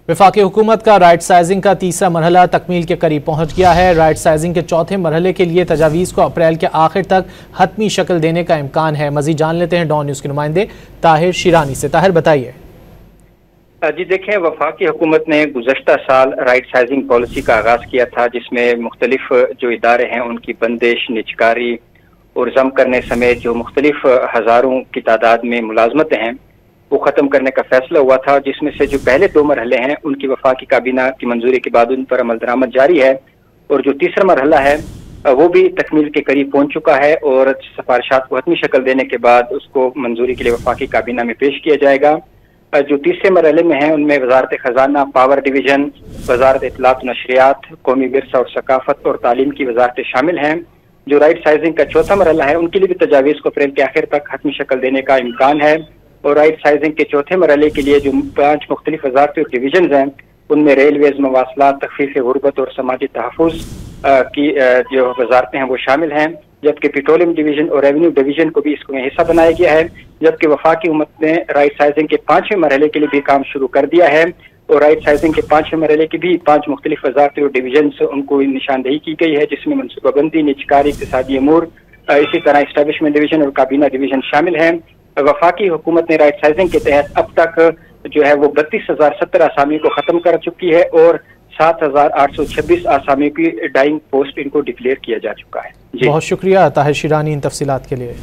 वफाकी हुकूमत का राइट साइजिंग का तीसरा मरहला तकमील के करीब पहुंच गया है। राइट साइजिंग के चौथे मरहले के लिए तजावीज़ को अप्रैल के आखिर तक हतमी शक्ल देने का इम्कान है। मज़ीद जान लेते हैं डॉन न्यूज़ के नुमाइंदे ताहिर शिरानी से। ताहिर बताइए। जी देखें, वफाकी हुकूमत ने गुज़श्ता साल राइट साइजिंग पॉलिसी का आगाज़ किया था, जिसमें मुख्तलिफ जो इदारे हैं उनकी बंदिश, निजकारी और जम करने समेत जो मुख्तलिफ हज़ारों की तादाद में मुलाजमतें हैं वो ख़त्म करने का फैसला हुआ था, जिसमें से जो पहले 2 मरहले हैं उनकी वफाकी काबीना की मंजूरी के बाद उन पर अमल दरामद जारी है, और जो तीसरा मरहला है वो भी तकमील के करीब पहुंच चुका है और सिफारिशात को हतमी शक्ल देने के बाद उसको मंजूरी के लिए वफाकी काबीना में पेश किया जाएगा। जो तीसरे मरहले में है उनमें वजारत खजाना, पावर डिवीजन, वजारत इत्तलात नशरियात, कौमी विरसा और सकाफत और तालीम की वजारतें शामिल हैं। जो राइट साइजिंग का चौथा मरहला है उनके लिए भी तजावीज़ को अप्रैल के आखिर तक हतमी शक्ल देने का इम्कान है, और राइट साइजिंग के चौथे मरहले के लिए जो 5 मुख्तलिफ वजारतें और डिवीजन हैं उनमें रेलवेज, मवासलात, तखफीफ गुर्बत और समाजी तहफ़्फ़ुज़ की जो वजारतें हैं वो शामिल हैं, जबकि पेट्रोलियम डिवीजन और रेवेन्यू डिवीजन को भी इसमें हिस्सा बनाया गया है। जबकि वफाकी हुकूमत ने राइट साइजिंग के 5वें मरहले के लिए भी काम शुरू कर दिया है, और राइट साइजिंग के 5वें मरहले की भी 5 मुख्तलिफ वजारतें और डिवीजन से उनको निशानदेही की गई है, जिसमें मनसूबाबंदी, निजकारी, इक़्तिसादी अमूर, इसी तरह इस्टेब्लिशमेंट डिवीजन और काबीना डिवीजन शामिल हैं। वफाकी हुकूमत ने राइट साइजिंग के तहत अब तक जो है वो 32,070 आसामी को ख़त्म कर चुकी है और 7,826 आसामी की डाइंग पोस्ट इनको डिक्लेयर किया जा चुका है। बहुत शुक्रिया ताहिर शिरानी इन तफसीलात के लिए।